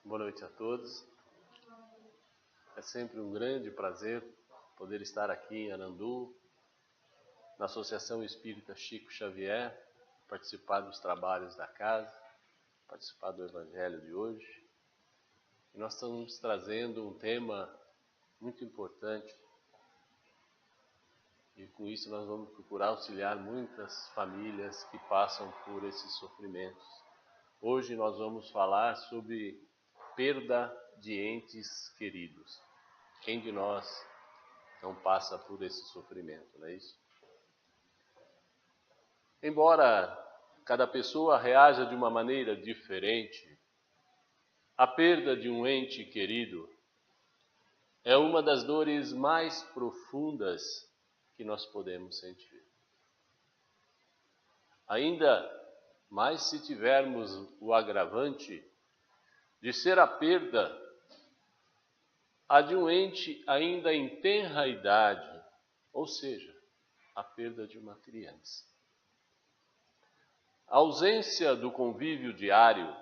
Boa noite a todos. É sempre um grande prazer poder estar aqui em Arandu, na Associação Espírita Chico Xavier, participar dos trabalhos da casa, participar do Evangelho de hoje. E nós estamos trazendo um tema muito importante e com isso nós vamos procurar auxiliar muitas famílias que passam por esses sofrimentos. Hoje nós vamos falar sobre perda de entes queridos. Quem de nós não passa por esse sofrimento, não é isso? Embora cada pessoa reaja de uma maneira diferente, a perda de um ente querido é uma das dores mais profundas que nós podemos sentir. Ainda mais se tivermos o agravante de ser a perda de um ente ainda em tenra idade, ou seja, a perda de uma criança. A ausência do convívio diário,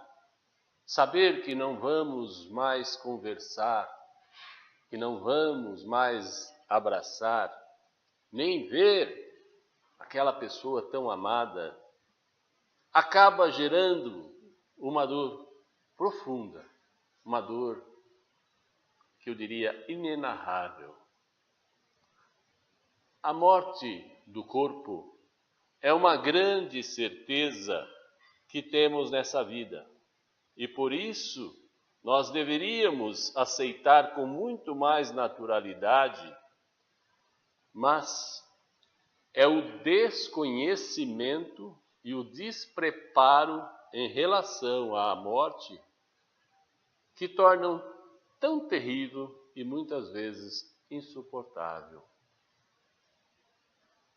saber que não vamos mais conversar, que não vamos mais abraçar, nem ver aquela pessoa tão amada, acaba gerando uma dor profunda, uma dor que eu diria inenarrável. A morte do corpo é uma grande certeza que temos nessa vida e por isso nós deveríamos aceitar com muito mais naturalidade, mas é o desconhecimento e o despreparo em relação à morte que tornam tão terrível e muitas vezes insuportável.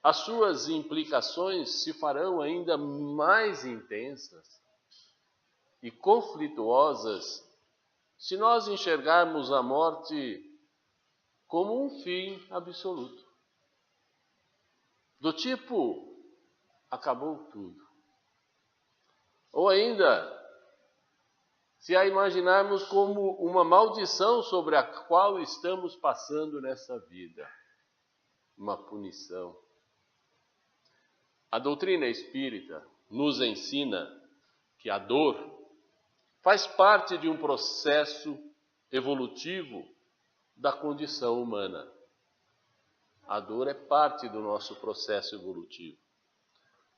As suas implicações se farão ainda mais intensas e conflituosas se nós enxergarmos a morte como um fim absoluto. Do tipo, acabou tudo. Ou ainda, se a imaginarmos como uma maldição sobre a qual estamos passando nessa vida, uma punição. A doutrina espírita nos ensina que a dor faz parte de um processo evolutivo da condição humana. A dor é parte do nosso processo evolutivo.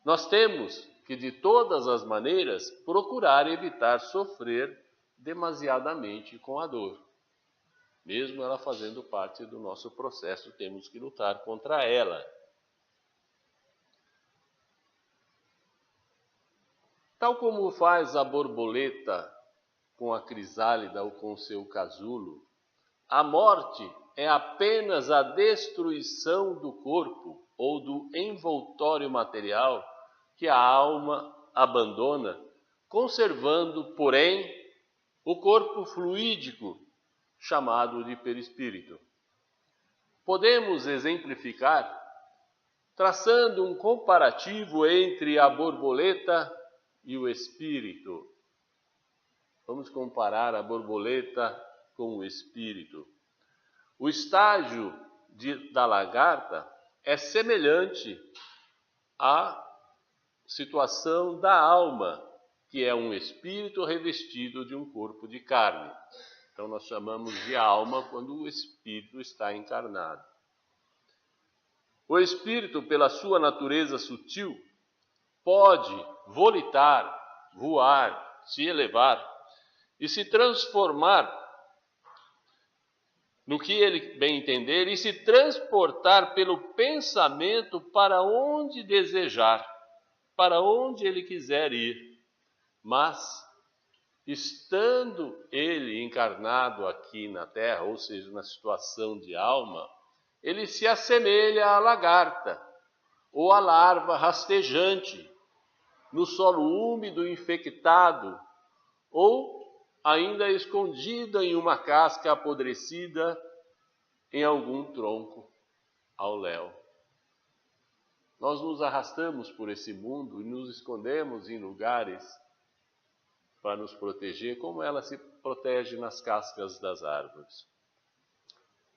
Nós temos que, de todas as maneiras, procurar evitar sofrer demasiadamente com a dor. Mesmo ela fazendo parte do nosso processo, temos que lutar contra ela. Tal como faz a borboleta com a crisálida ou com seu casulo, a morte é apenas a destruição do corpo ou do envoltório material que a alma abandona, conservando, porém, o corpo fluídico chamado de perispírito. Podemos exemplificar traçando um comparativo entre a borboleta e o espírito. Vamos comparar a borboleta com o espírito. O estágio da lagarta é semelhante à situação da alma, que é um espírito revestido de um corpo de carne. Então nós chamamos de alma quando o espírito está encarnado. O espírito, pela sua natureza sutil, pode volitar, voar, se elevar e se transformar no que ele bem entender e se transportar pelo pensamento para onde desejar, para onde ele quiser ir. Mas, estando ele encarnado aqui na Terra, ou seja, na situação de alma, ele se assemelha à lagarta ou à larva rastejante no solo úmido infectado ou ainda escondida em uma casca apodrecida em algum tronco ao léu. Nós nos arrastamos por esse mundo e nos escondemos em lugares para nos proteger, como ela se protege nas cascas das árvores.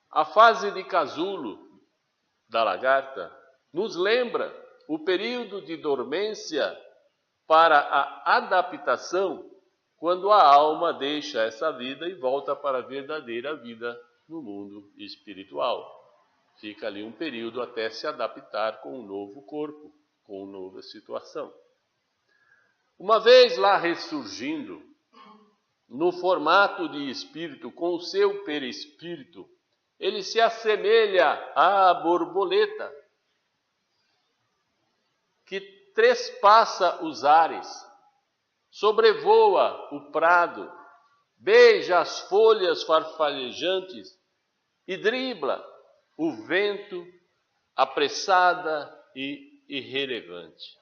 A fase de casulo da lagarta nos lembra o período de dormência para a adaptação, quando a alma deixa essa vida e volta para a verdadeira vida no mundo espiritual. Fica ali um período até se adaptar com um novo corpo, com uma nova situação. Uma vez lá ressurgindo, no formato de espírito, com o seu perispírito, ele se assemelha à borboleta, que trespassa os ares, sobrevoa o prado, beija as folhas farfalhejantes e dribla o vento apressada e irrelevante.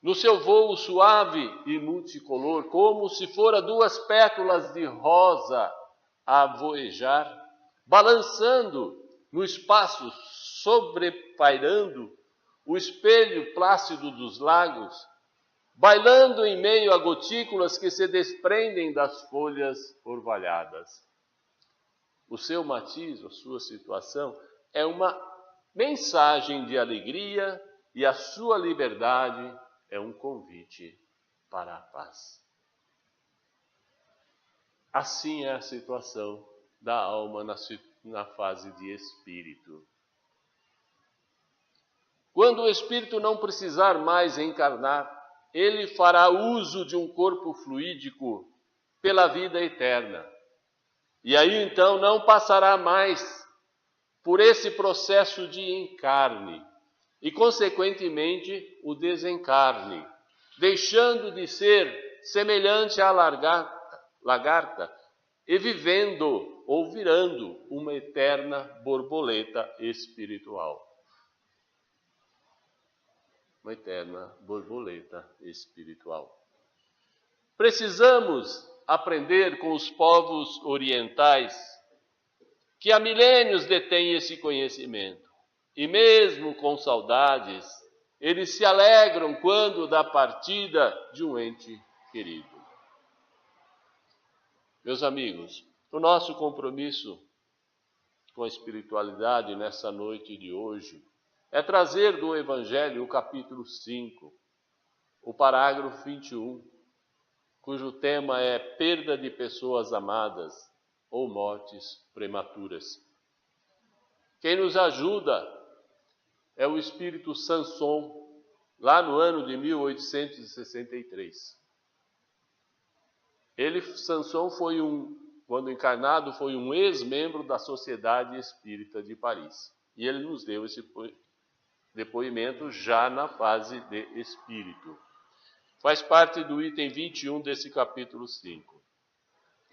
No seu vôo suave e multicolor, como se fora duas pétalas de rosa a voejar, balançando no espaço, sobrepairando o espelho plácido dos lagos, bailando em meio a gotículas que se desprendem das folhas orvalhadas. O seu matiz, a sua situação, é uma mensagem de alegria e a sua liberdade é um convite para a paz. Assim é a situação da alma na fase de espírito. Quando o espírito não precisar mais encarnar, ele fará uso de um corpo fluídico pela vida eterna. E aí então não passará mais por esse processo de encarne e, consequentemente, o desencarne, deixando de ser semelhante à lagarta e vivendo ou virando uma eterna borboleta espiritual. Uma eterna borboleta espiritual. Precisamos aprender com os povos orientais que há milênios detêm esse conhecimento. E mesmo com saudades, eles se alegram quando da partida de um ente querido. Meus amigos, o nosso compromisso com a espiritualidade nessa noite de hoje é trazer do Evangelho o capítulo 5, o parágrafo 21, cujo tema é perda de pessoas amadas ou mortes prematuras. Quem nos ajuda é o espírito Sanson, lá no ano de 1863. Sanson quando encarnado, foi um ex-membro da Sociedade Espírita de Paris. E ele nos deu esse depoimento já na fase de espírito. Faz parte do item 21 desse capítulo 5.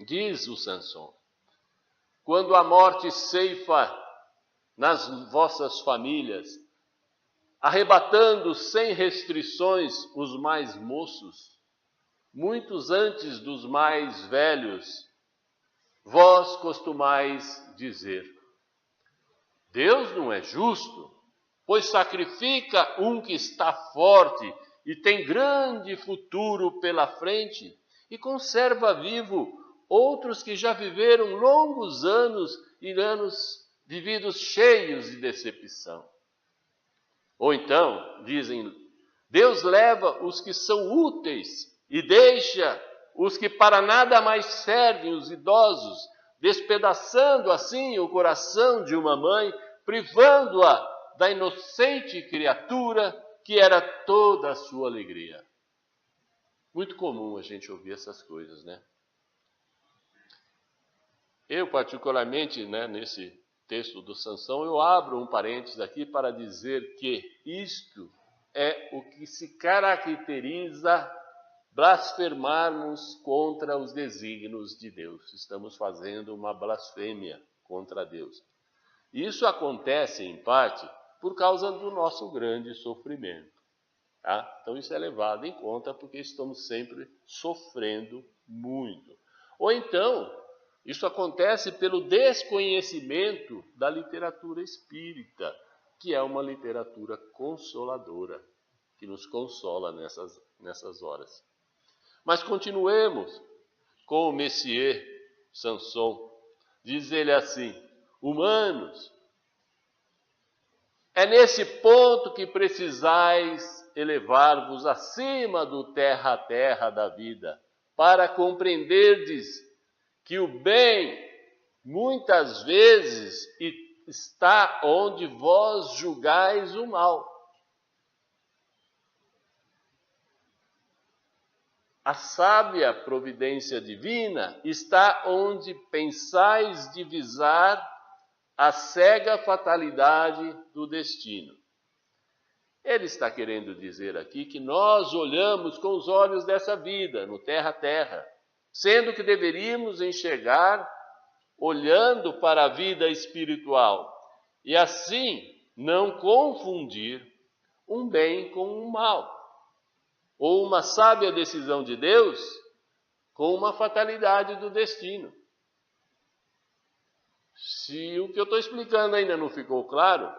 Diz o Sanson: quando a morte ceifa nas vossas famílias, arrebatando sem restrições os mais moços, muitos antes dos mais velhos, vós costumais dizer: Deus não é justo, pois sacrifica um que está forte e tem grande futuro pela frente, e conserva vivo outros que já viveram longos anos e anos vividos cheios de decepção. Ou então, dizem, Deus leva os que são úteis e deixa os que para nada mais servem, os idosos, despedaçando assim o coração de uma mãe, privando-a da inocente criatura que era toda a sua alegria. Muito comum a gente ouvir essas coisas, né? Eu, particularmente, nesse texto do Sansão, eu abro um parênteses aqui para dizer que isto é o que se caracteriza blasfemarmos contra os desígnios de Deus. Estamos fazendo uma blasfêmia contra Deus. Isso acontece, em parte, por causa do nosso grande sofrimento. Tá? Então isso é levado em conta porque estamos sempre sofrendo muito. Ou então, isso acontece pelo desconhecimento da literatura espírita, que é uma literatura consoladora, que nos consola nessas horas. Mas continuemos com o Messias Samson. Diz ele assim: humanos, é nesse ponto que precisais elevar-vos acima do terra a terra da vida, para compreenderdes que o bem muitas vezes está onde vós julgais o mal. A sábia providência divina está onde pensais divisar a cega fatalidade do destino. Ele está querendo dizer aqui que nós olhamos com os olhos dessa vida, no terra a terra, sendo que deveríamos enxergar olhando para a vida espiritual e assim não confundir um bem com um mal, ou uma sábia decisão de Deus com uma fatalidade do destino. Se o que eu estou explicando ainda não ficou claro,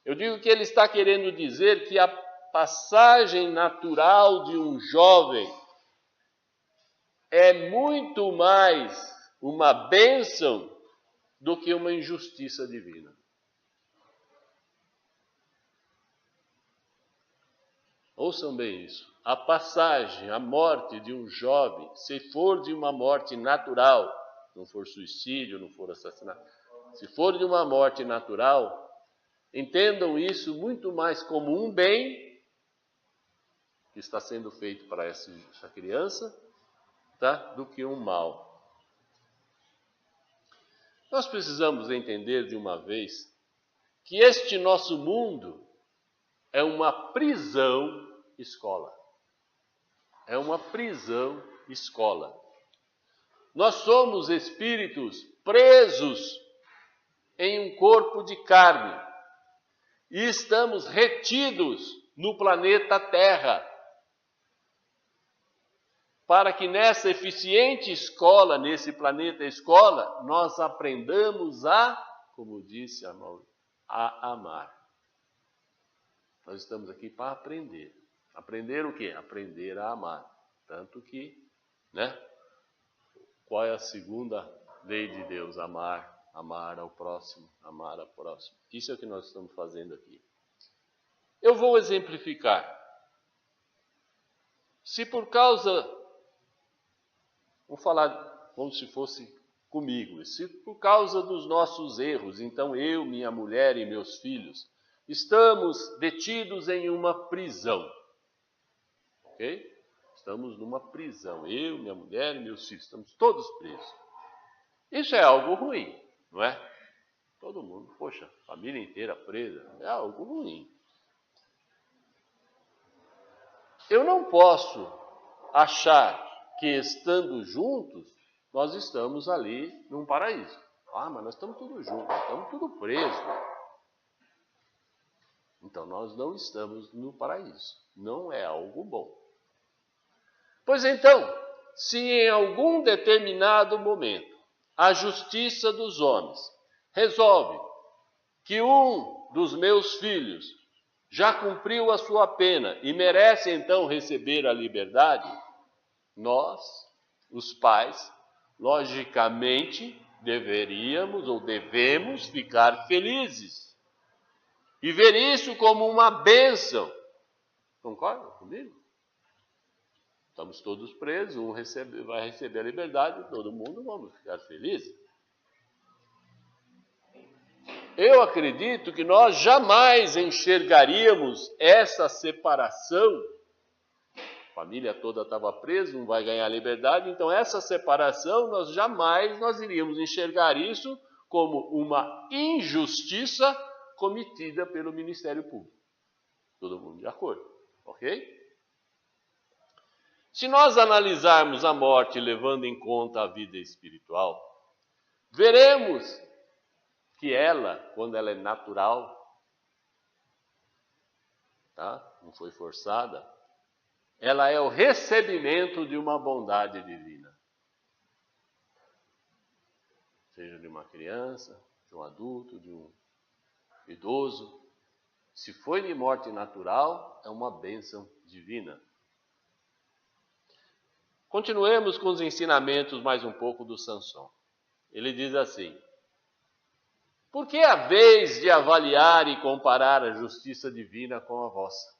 eu digo que ele está querendo dizer que a passagem natural de um jovem é muito mais uma bênção do que uma injustiça divina. Ouçam bem isso. A passagem, a morte de um jovem, se for de uma morte natural, não for suicídio, não for assassinato, se for de uma morte natural, entendam isso muito mais como um bem que está sendo feito para essa criança, tá? Do que um mal. Nós precisamos entender de uma vez que este nosso mundo é uma prisão escola. É uma prisão escola. Nós somos espíritos presos em um corpo de carne e estamos retidos no planeta Terra, para que nessa eficiente escola, nesse planeta escola, nós aprendamos como disse a Mauro, a amar. Nós estamos aqui para aprender. Aprender o quê? Aprender a amar. Tanto que, qual é a segunda lei de Deus? Amar. Amar ao próximo. Amar ao próximo. Isso é o que nós estamos fazendo aqui. Eu vou exemplificar. Se por causa, vou falar como se fosse comigo, se por causa dos nossos erros, então eu, minha mulher e meus filhos, estamos detidos em uma prisão. Ok? Estamos numa prisão. Eu, minha mulher e meus filhos, estamos todos presos. Isso é algo ruim, não é? Todo mundo, poxa, família inteira presa, é algo ruim. Eu não posso achar que estando juntos, nós estamos ali num paraíso. Ah, mas nós estamos todos juntos, nós estamos tudo presos. Então nós não estamos no paraíso. Não é algo bom. Pois então, se em algum determinado momento a justiça dos homens resolve que um dos meus filhos já cumpriu a sua pena e merece então receber a liberdade, nós, os pais, logicamente deveríamos ou devemos ficar felizes e ver isso como uma bênção. Concordam comigo? Estamos todos presos, um vai receber a liberdade, todo mundo vamos ficar felizes. Eu acredito que nós jamais enxergaríamos essa separação. A família toda estava presa, um vai ganhar liberdade, então essa separação nós iríamos enxergar isso como uma injustiça cometida pelo Ministério Público. Todo mundo de acordo, ok? Se nós analisarmos a morte levando em conta a vida espiritual, veremos que ela, quando ela é natural, não foi forçada, ela é o recebimento de uma bondade divina. Seja de uma criança, de um adulto, de um idoso. Se foi de morte natural, é uma bênção divina. Continuemos com os ensinamentos mais um pouco do Sansão. Ele diz assim: por que haveis de avaliar e comparar a justiça divina com a vossa?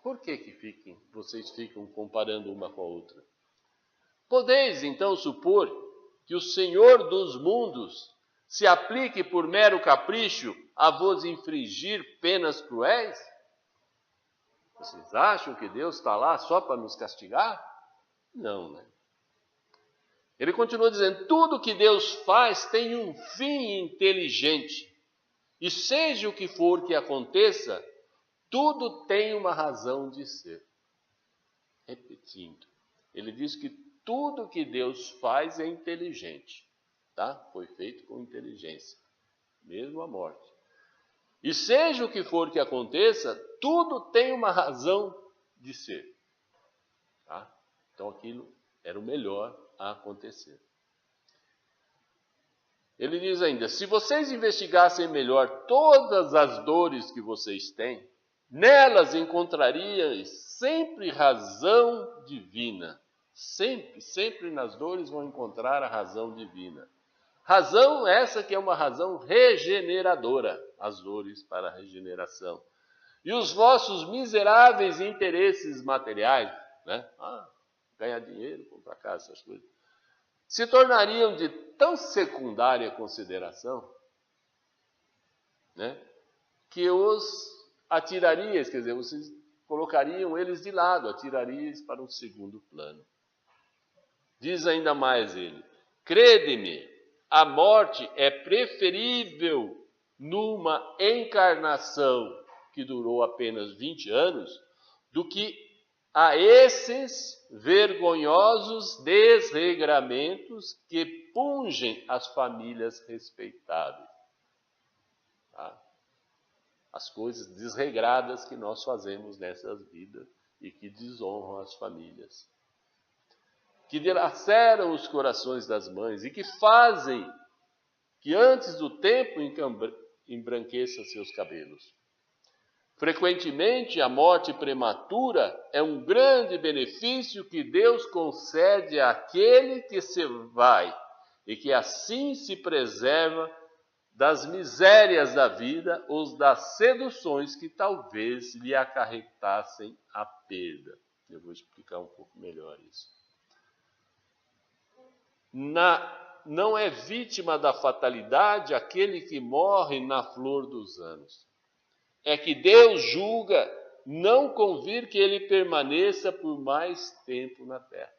Por que vocês ficam comparando uma com a outra? Podeis então supor que o Senhor dos mundos se aplique por mero capricho a vos infligir penas cruéis? Vocês acham que Deus está lá só para nos castigar? Não, né? Ele continua dizendo: tudo que Deus faz tem um fim inteligente. E seja o que for que aconteça, tudo tem uma razão de ser. Repetindo, ele diz que tudo que Deus faz é inteligente, tá? Foi feito com inteligência, mesmo a morte. E seja o que for que aconteça, tudo tem uma razão de ser, tá? Então aquilo era o melhor a acontecer. Ele diz ainda: se vocês investigassem melhor todas as dores que vocês têm, nelas encontrariam sempre razão divina. Sempre nas dores vão encontrar a razão divina. Razão essa que é uma razão regeneradora, as dores para a regeneração. E os vossos miseráveis interesses materiais, né? Ganhar dinheiro, comprar casa, essas coisas, se tornariam de tão secundária consideração, né, que os atirarias, quer dizer, vocês colocariam eles de lado, atirarias para um segundo plano. Diz ainda mais ele: crede-me, a morte é preferível numa encarnação que durou apenas 20 anos do que a esses vergonhosos desregramentos que pungem as famílias respeitáveis. Tá? As coisas desregradas que nós fazemos nessas vidas e que desonram as famílias, que dilaceram os corações das mães e que fazem que antes do tempo embranqueça seus cabelos. Frequentemente, a morte prematura é um grande benefício que Deus concede àquele que se vai e que assim se preserva das misérias da vida ou das seduções que talvez lhe acarretassem a perda. Eu vou explicar um pouco melhor isso. Não é vítima da fatalidade aquele que morre na flor dos anos. É que Deus julga não convir que ele permaneça por mais tempo na terra.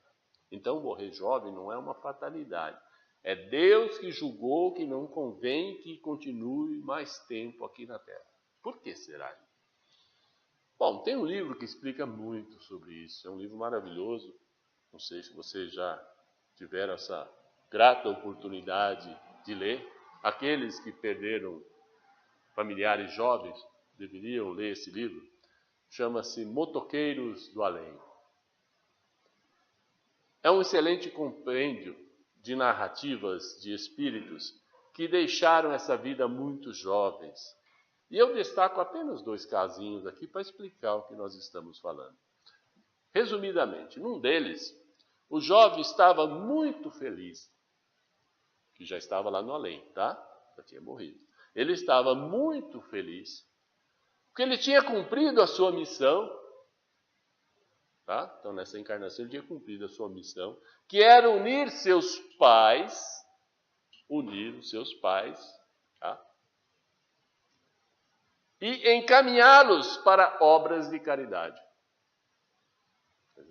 Então, morrer jovem não é uma fatalidade. É Deus que julgou que não convém que continue mais tempo aqui na terra. Por que será? Bom, tem um livro que explica muito sobre isso. É um livro maravilhoso. Não sei se vocês já tiveram essa grata oportunidade de ler. Aqueles que perderam familiares jovens deveriam ler esse livro. Chama-se Motoqueiros do Além. É um excelente compêndio de narrativas de espíritos que deixaram essa vida muito jovens. E eu destaco apenas 2 casinhos aqui para explicar o que nós estamos falando. Resumidamente, num deles, o jovem estava muito feliz, que já estava lá no além, tá? Já tinha morrido. Ele estava muito feliz, porque ele tinha cumprido a sua missão, tá? Então, nessa encarnação, ele tinha cumprido a sua missão, que era unir os seus pais, tá? E encaminhá-los para obras de caridade.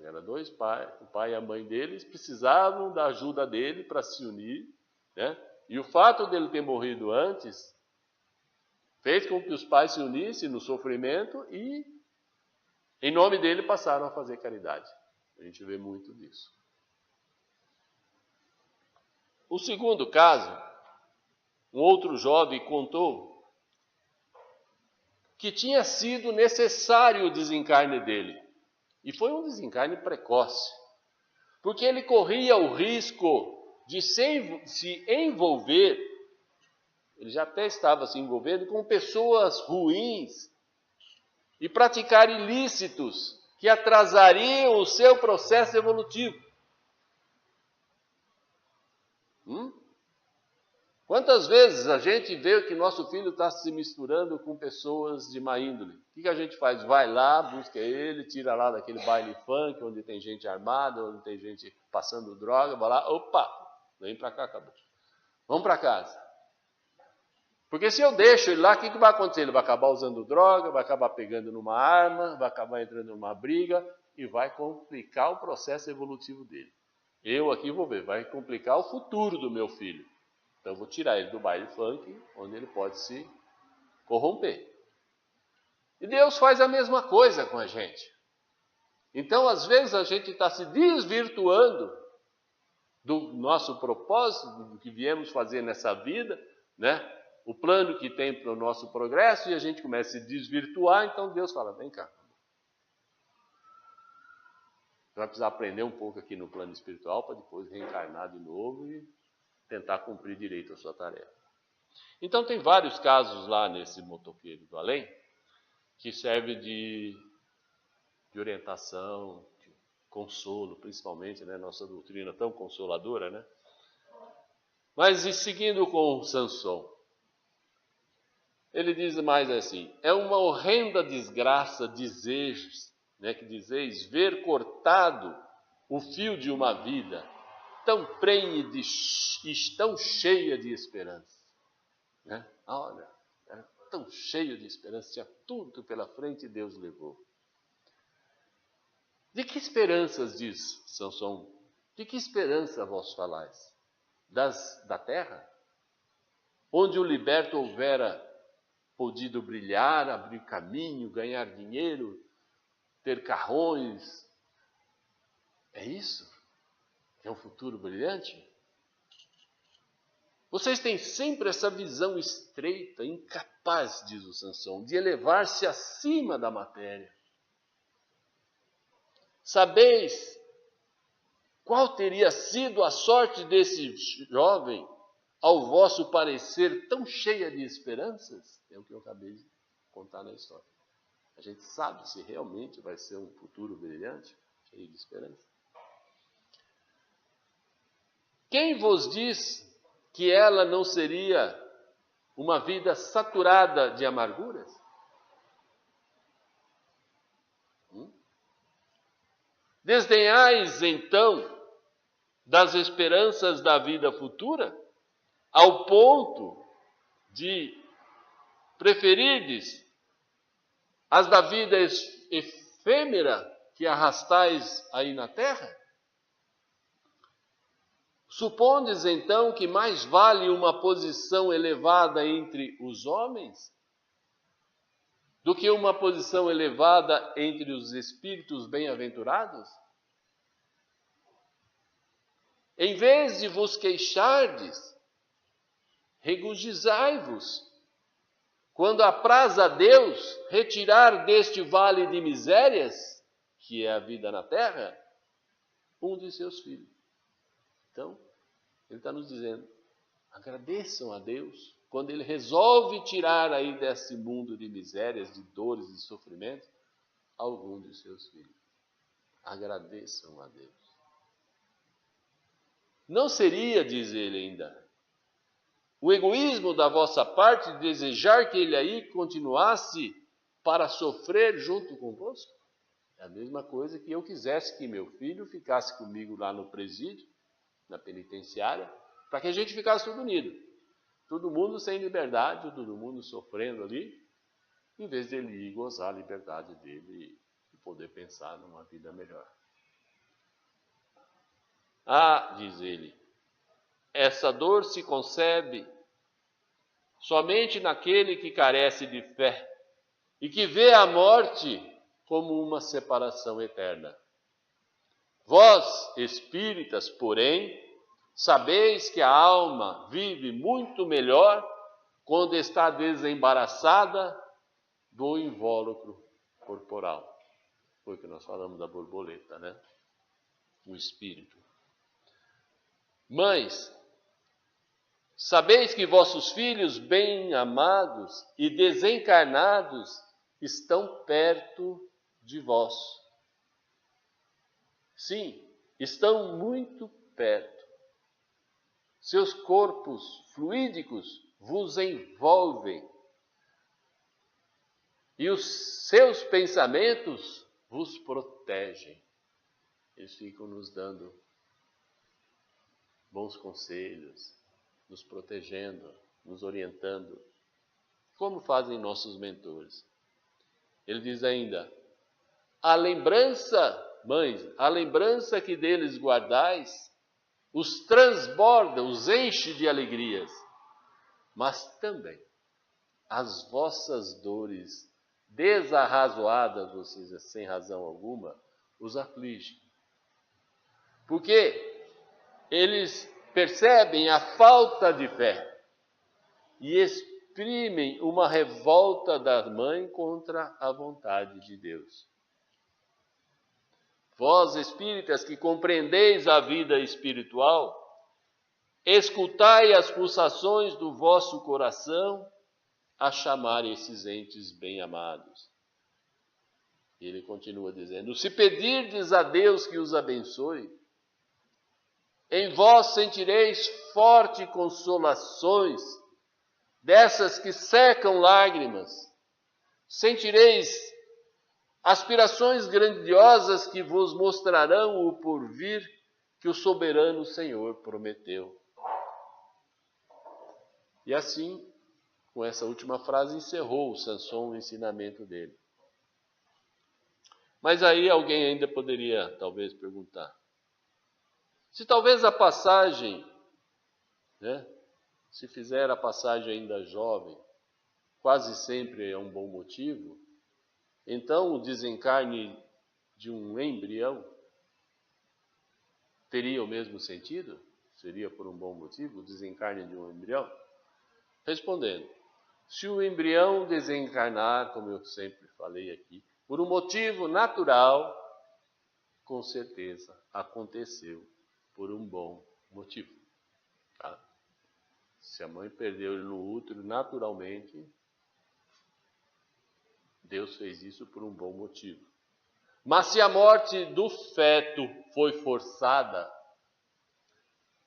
Eram 2 pais, o pai e a mãe deles precisavam da ajuda dele para se unir, né? E o fato dele ter morrido antes fez com que os pais se unissem no sofrimento e, em nome dele, passaram a fazer caridade. A gente vê muito disso. O segundo caso, um outro jovem contou que tinha sido necessário o desencarne dele. E foi um desencarne precoce, porque ele corria o risco de se envolver, ele já até estava se envolvendo com pessoas ruins e praticar ilícitos que atrasariam o seu processo evolutivo. Quantas vezes a gente vê que nosso filho está se misturando com pessoas de má índole? O que a gente faz? Vai lá, busca ele, tira lá daquele baile funk, onde tem gente armada, onde tem gente passando droga, vai lá, opa, vem para cá, acabou. Vamos para casa. Porque se eu deixo ele lá, o que vai acontecer? Ele vai acabar usando droga, vai acabar pegando numa arma, vai acabar entrando numa briga e vai complicar o processo evolutivo dele. Eu aqui vou ver, vai complicar o futuro do meu filho. Então eu vou tirar ele do baile funk, onde ele pode se corromper. E Deus faz a mesma coisa com a gente. Então, às vezes, a gente está se desvirtuando do nosso propósito, do que viemos fazer nessa vida, né? O plano que tem para o nosso progresso, e a gente começa a se desvirtuar, então Deus fala, vem cá. Você vai precisar aprender um pouco aqui no plano espiritual, para depois reencarnar de novo e tentar cumprir direito a sua tarefa. Então tem vários casos lá nesse motoqueiro do além, que serve de orientação, de consolo, principalmente, né? Nossa doutrina tão consoladora, né? Mas e seguindo com Sansão, ele diz mais assim, é uma horrenda desgraça dizeres, né, que dizeis, ver cortado o fio de uma vida, tão prenhe e tão cheia de esperança. Né? Olha, era tão cheio de esperança, tinha tudo pela frente e Deus levou. De que esperanças, diz Sansão, de que esperança vós falais? Da terra? Onde o liberto houvera podido brilhar, abrir caminho, ganhar dinheiro, ter carrões. É isso? É um futuro brilhante? Vocês têm sempre essa visão estreita, incapaz, diz o Sansão, de elevar-se acima da matéria. Sabeis qual teria sido a sorte desse jovem, ao vosso parecer, tão cheia de esperanças? É o que eu acabei de contar na história. A gente sabe se realmente vai ser um futuro brilhante, cheio de esperança. Quem vos diz que ela não seria uma vida saturada de amarguras? Desdenhais, então, das esperanças da vida futura, ao ponto de preferirdes as da vida efêmera que arrastais aí na terra? Supondes, então, que mais vale uma posição elevada entre os homens do que uma posição elevada entre os espíritos bem-aventurados? Em vez de vos queixardes, regozijai-vos, quando apraz a Deus retirar deste vale de misérias, que é a vida na terra, um de seus filhos. Então, ele está nos dizendo, agradeçam a Deus, quando Ele resolve tirar aí desse mundo de misérias, de dores e sofrimentos, algum de seus filhos. Agradeçam a Deus. Não seria, diz ele ainda, o egoísmo da vossa parte de desejar que ele aí continuasse para sofrer junto convosco? É a mesma coisa que eu quisesse que meu filho ficasse comigo lá no presídio, na penitenciária, para que a gente ficasse tudo unido. Todo mundo sem liberdade, todo mundo sofrendo ali, em vez dele ir gozar a liberdade dele e poder pensar numa vida melhor. Ah, diz ele, essa dor se concebe somente naquele que carece de fé e que vê a morte como uma separação eterna. Vós, espíritas, porém, sabeis que a alma vive muito melhor quando está desembaraçada do invólucro corporal. Foi o que nós falamos da borboleta, né? O espírito. Mães, sabeis que vossos filhos bem-amados e desencarnados estão perto de vós, sim, estão muito perto. Seus corpos fluídicos vos envolvem e os seus pensamentos vos protegem. Eles ficam nos dando bons conselhos, nos protegendo, nos orientando, como fazem nossos mentores. Ele diz ainda: a lembrança, mães, a lembrança que deles guardais, os transborda, os enche de alegrias, mas também as vossas dores desarrazoadas, ou seja, sem razão alguma, os afligem. Porque eles percebem a falta de fé e exprimem uma revolta da mãe contra a vontade de Deus. Vós, espíritas, que compreendeis a vida espiritual, escutai as pulsações do vosso coração a chamar esses entes bem-amados. Ele continua dizendo: se pedirdes a Deus que os abençoe, em vós sentireis fortes consolações, dessas que secam lágrimas. Sentireis aspirações grandiosas que vos mostrarão o porvir que o soberano Senhor prometeu. E assim, com essa última frase, encerrou o Samson o ensinamento dele. Mas aí alguém ainda poderia, talvez, perguntar: se talvez a passagem, se fizer a passagem ainda jovem, quase sempre é um bom motivo, então o desencarne de um embrião teria o mesmo sentido? Seria por um bom motivo o desencarne de um embrião? Respondendo: se o embrião desencarnar, como eu sempre falei aqui, por um motivo natural, com certeza aconteceu por um bom motivo. Tá? Se a mãe perdeu ele no útero naturalmente, Deus fez isso por um bom motivo. Mas se a morte do feto foi forçada,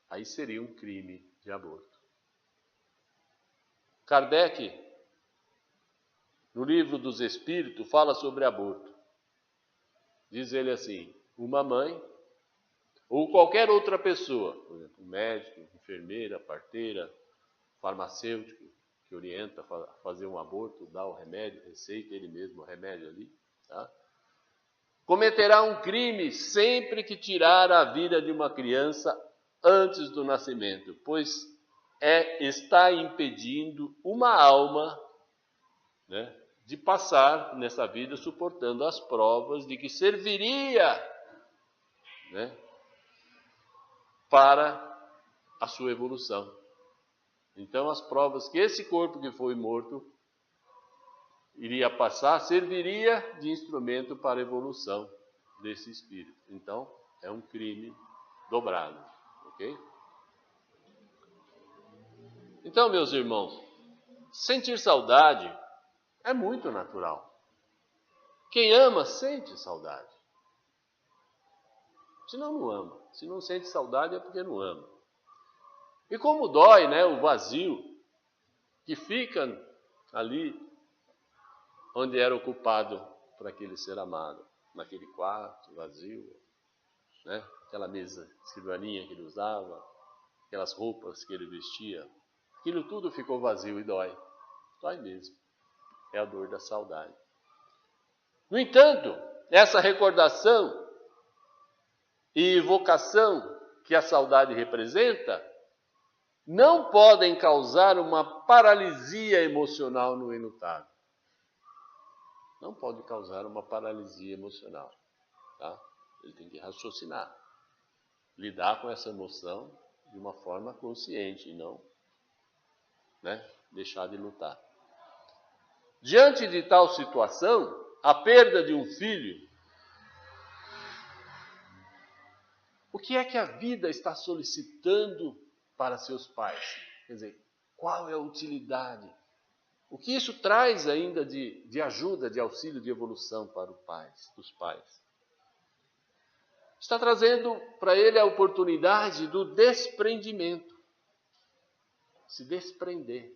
aí seria um crime de aborto. Kardec, no Livro dos Espíritos, fala sobre aborto. Diz ele assim: uma mãe ou qualquer outra pessoa, por exemplo, um médico, enfermeira, parteira, farmacêutico, que orienta a fazer um aborto, dá o remédio, receita ele mesmo o remédio ali, tá? Cometerá um crime sempre que tirar a vida de uma criança antes do nascimento, pois está impedindo uma alma, de passar nessa vida suportando as provas de que serviria, para a sua evolução. Então, as provas que esse corpo que foi morto iria passar, serviria de instrumento para a evolução desse espírito. Então, é um crime dobrado, ok? Então, meus irmãos, sentir saudade é muito natural. Quem ama, sente saudade. Senão não ama. Se não sente saudade é porque não ama. E como dói, o vazio que fica ali onde era ocupado por aquele ser amado, naquele quarto vazio, aquela mesa, escrivaninha que ele usava, aquelas roupas que ele vestia, aquilo tudo ficou vazio e dói. Dói mesmo. É a dor da saudade. No entanto, essa recordação e evocação que a saudade representa não podem causar uma paralisia emocional no enlutado. Não pode causar uma paralisia emocional. Tá? Ele tem que raciocinar, lidar com essa emoção de uma forma consciente e não deixar de lutar. Diante de tal situação, a perda de um filho, o que é que a vida está solicitando para seus pais? Quer dizer, qual é a utilidade? O que isso traz ainda de ajuda, de auxílio, de evolução para os pais? está trazendo para ele a oportunidade do desprendimento. Se desprender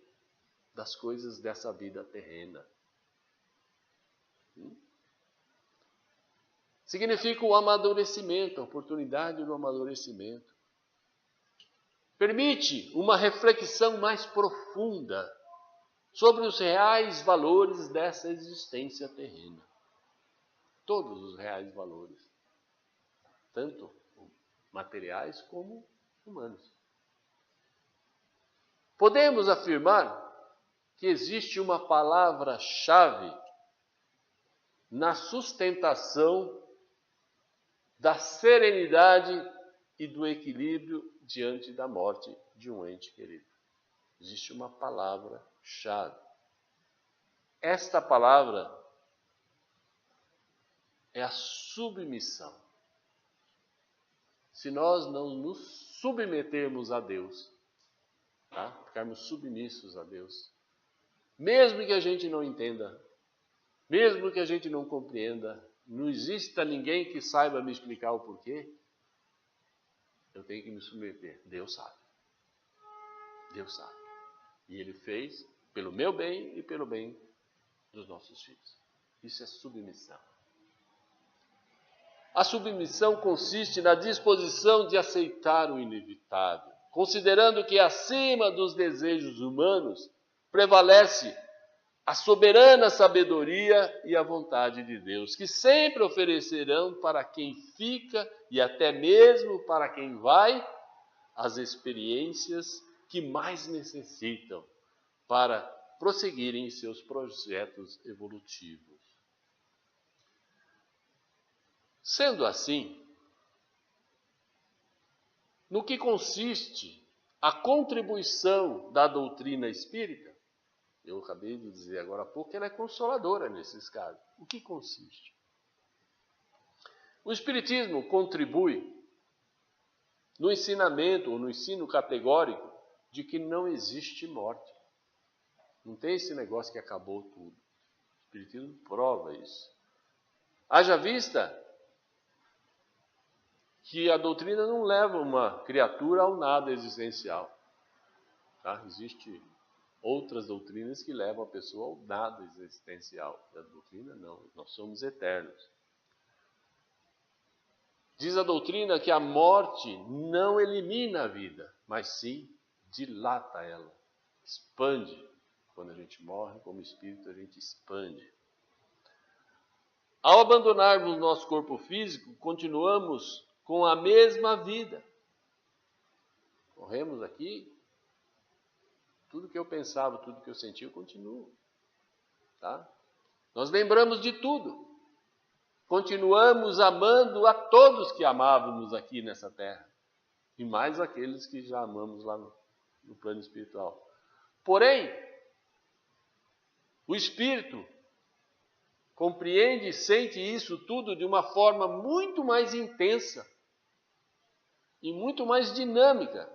das coisas dessa vida terrena. Significa o amadurecimento, a oportunidade do amadurecimento. Permite uma reflexão mais profunda sobre os reais valores dessa existência terrena. Todos os reais valores, tanto materiais como humanos. Podemos afirmar que existe uma palavra-chave na sustentação da serenidade e do equilíbrio diante da morte de um ente querido. Existe uma palavra-chave. Esta palavra é a submissão. Se nós não nos submetermos a Deus, tá? Ficarmos submissos a Deus, mesmo que a gente não entenda, mesmo que a gente não compreenda, não exista ninguém que saiba me explicar o porquê, eu tenho que me submeter. Deus sabe. Deus sabe. E Ele fez pelo meu bem e pelo bem dos nossos filhos. Isso é submissão. A submissão consiste na disposição de aceitar o inevitável, considerando que acima dos desejos humanos prevalece a soberana sabedoria e a vontade de Deus, que sempre oferecerão para quem fica e até mesmo para quem vai as experiências que mais necessitam para prosseguirem em seus projetos evolutivos. Sendo assim, no que consiste a contribuição da doutrina espírita? Eu acabei de dizer agora há pouco que ela é consoladora nesses casos. O que consiste? O Espiritismo contribui no ensinamento, ou no ensino categórico, de que não existe morte. Não tem esse negócio que acabou tudo. O Espiritismo prova isso. Haja vista que a doutrina não leva uma criatura ao nada existencial. Tá? Existem outras doutrinas que levam a pessoa ao nada existencial. A doutrina não, nós somos eternos. Diz a doutrina que a morte não elimina a vida, mas sim dilata ela, expande. Quando a gente morre, como espírito, a gente expande. Ao abandonarmos nosso corpo físico, continuamos com a mesma vida. Morremos aqui, tudo que eu pensava, tudo que eu sentia, eu continuo. Tá? Nós lembramos de tudo. Continuamos amando a todos que amávamos aqui nessa terra. E mais aqueles que já amamos lá no plano espiritual. Porém, o espírito compreende e sente isso tudo de uma forma muito mais intensa e muito mais dinâmica.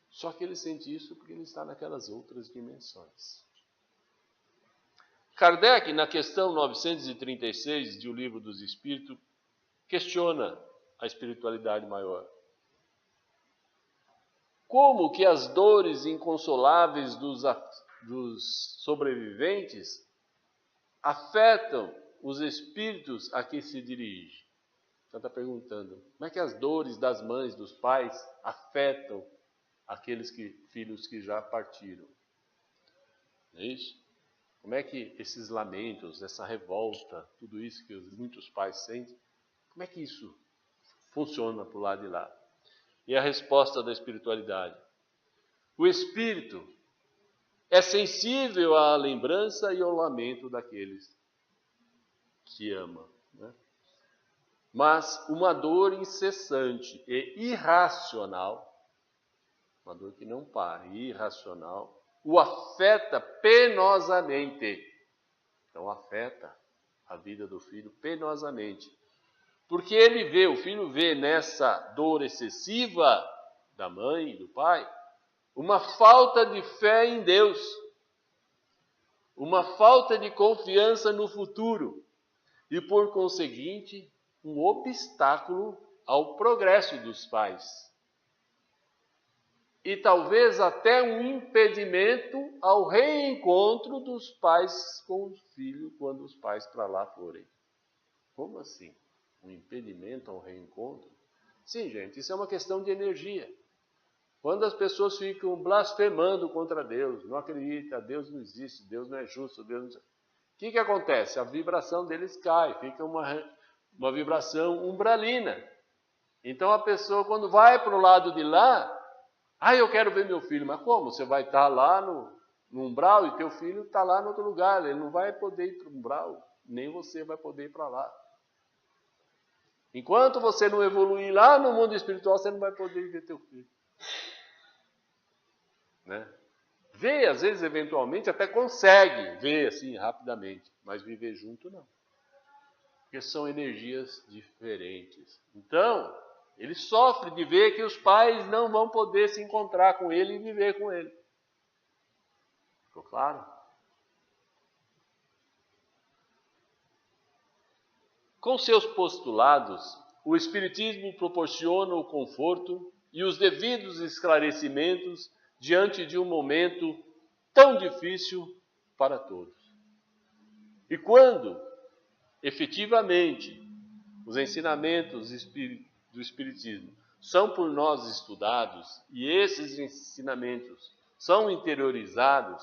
Só que ele sente isso porque ele está naquelas outras dimensões. Kardec, na questão 936 de O Livro dos Espíritos, questiona a espiritualidade maior. Como que as dores inconsoláveis dos sobreviventes afetam os espíritos a que se dirige? Então está perguntando, como é que as dores das mães, dos pais, afetam aqueles filhos que já partiram? Não é isso? Como é que esses lamentos, essa revolta, tudo isso que muitos pais sentem, como é que isso funciona para o lado de lá? E a resposta da espiritualidade. O espírito é sensível à lembrança e ao lamento daqueles que ama. Né? Mas uma dor incessante e irracional, uma dor que não para, irracional, o afeta penosamente. Então afeta a vida do filho penosamente. Porque o filho vê nessa dor excessiva da mãe e do pai, uma falta de fé em Deus, uma falta de confiança no futuro e, por conseguinte, um obstáculo ao progresso dos pais. E talvez até um impedimento ao reencontro dos pais com os filhos quando os pais para lá forem. Como assim? Um impedimento ao reencontro? Sim, gente, isso é uma questão de energia. Quando as pessoas ficam blasfemando contra Deus, não acreditam, Deus não existe, Deus não é justo, Deus não... O que acontece? A vibração deles cai, fica uma vibração umbralina. Então a pessoa, quando vai para o lado de lá, eu quero ver meu filho. Mas como? Você vai estar lá no umbral e teu filho está lá no outro lugar. Ele não vai poder ir para o umbral, nem você vai poder ir para lá. Enquanto você não evoluir lá no mundo espiritual, você não vai poder ver teu filho. Né? Ver, às vezes, eventualmente, até consegue ver assim rapidamente, mas viver junto não. Porque são energias diferentes. Então, ele sofre de ver que os pais não vão poder se encontrar com ele e viver com ele. Ficou claro? Com seus postulados, o Espiritismo proporciona o conforto e os devidos esclarecimentos diante de um momento tão difícil para todos. E quando, efetivamente, os ensinamentos do Espiritismo são por nós estudados e esses ensinamentos são interiorizados,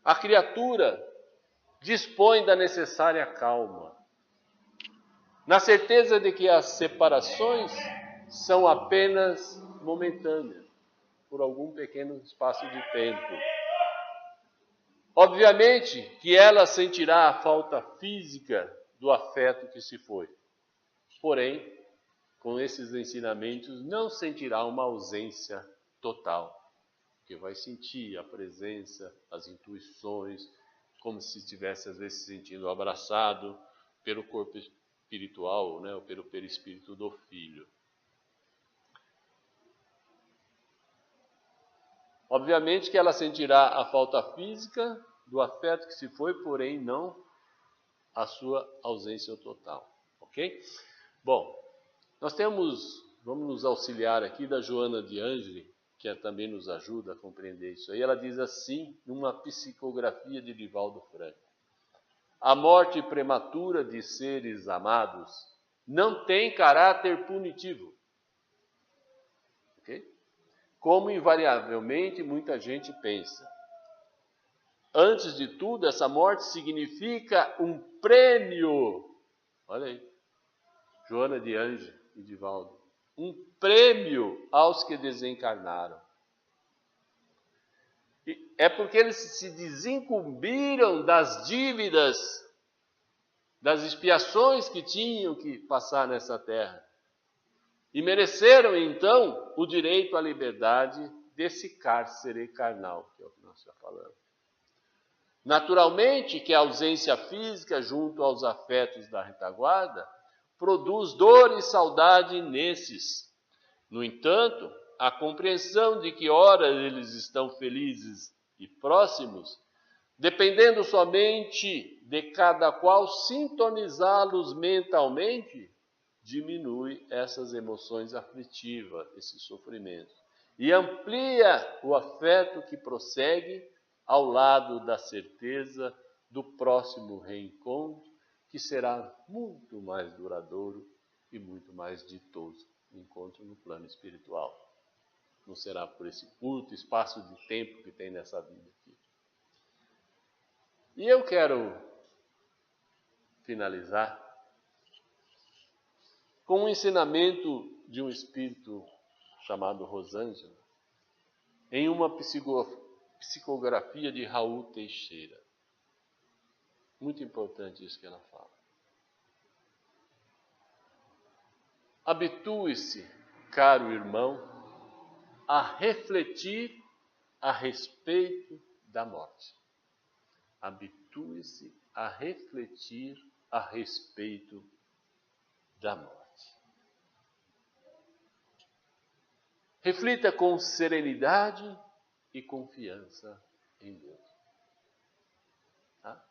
a criatura dispõe da necessária calma, na certeza de que as separações são apenas momentâneas, por algum pequeno espaço de tempo. Obviamente que ela sentirá a falta física do afeto que se foi. Porém, com esses ensinamentos, não sentirá uma ausência total, porque vai sentir a presença, as intuições, como se estivesse, às vezes, se sentindo abraçado pelo corpo espiritual, né, ou pelo perispírito do filho. Obviamente que ela sentirá a falta física do afeto que se foi, porém não a sua ausência total. Ok? Bom, vamos nos auxiliar aqui da Joana de Ângeli, que também nos ajuda a compreender isso aí. Ela diz assim, numa psicografia de Divaldo Franco: a morte prematura de seres amados não tem caráter punitivo. Ok? Como invariavelmente muita gente pensa. Antes de tudo, essa morte significa um prêmio. Olha aí, Joana de Ângeli e Divaldo. Um prêmio aos que desencarnaram. É porque eles se desincumbiram das dívidas, das expiações que tinham que passar nessa terra. E mereceram, então, o direito à liberdade desse cárcere carnal, que é o que nós já falamos. Naturalmente que a ausência física, junto aos afetos da retaguarda, produz dor e saudade nesses. No entanto, a compreensão de que ora eles estão felizes e próximos, dependendo somente de cada qual sintonizá-los mentalmente, diminui essas emoções aflitivas, esse sofrimento, e amplia o afeto que prossegue ao lado da certeza do próximo reencontro, que será muito mais duradouro e muito mais ditoso, encontro no plano espiritual. Não será por esse curto espaço de tempo que tem nessa vida aqui. E eu quero finalizar com um ensinamento de um espírito chamado Rosângela, em uma psicografia de Raul Teixeira. Muito importante isso que ela fala. Habitue-se, caro irmão, a refletir a respeito da morte. Habitue-se a refletir a respeito da morte. Reflita com serenidade e confiança em Deus. Tá?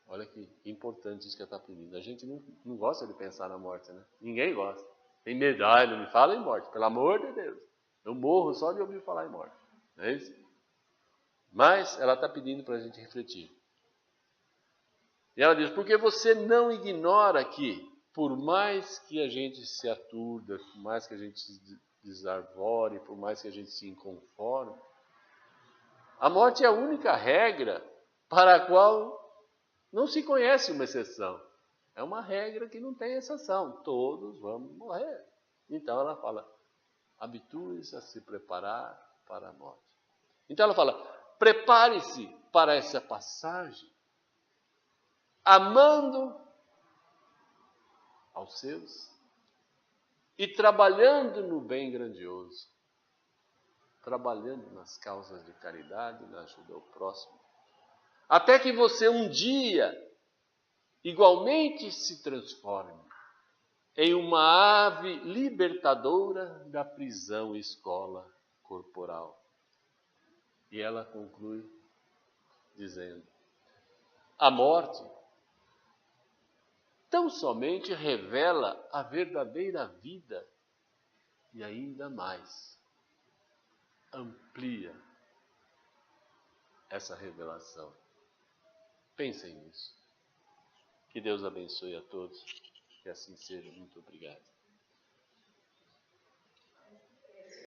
Olha que importante isso que ela está pedindo. A gente não gosta de pensar na morte, né? Ninguém gosta. Tem medo. Não me fala em morte, pelo amor de Deus. Eu morro só de ouvir falar em morte. Não é isso? Mas ela está pedindo para a gente refletir. E ela diz, porque você não ignora que, por mais que a gente se aturda, por mais que a gente se desarvore, por mais que a gente se inconforme, a morte é a única regra para a qual não se conhece uma exceção. É uma regra que não tem exceção. Todos vamos morrer. Então ela fala, habitue-se a se preparar para a morte. Então ela fala, prepare-se para essa passagem, amando aos seus e trabalhando no bem grandioso, trabalhando nas causas de caridade, na ajuda ao próximo, até que você um dia igualmente se transforme em uma ave libertadora da prisão escola corporal. E ela conclui dizendo, a morte tão somente revela a verdadeira vida e ainda mais amplia essa revelação. Pensem nisso. Que Deus abençoe a todos. Que assim seja. Muito obrigado.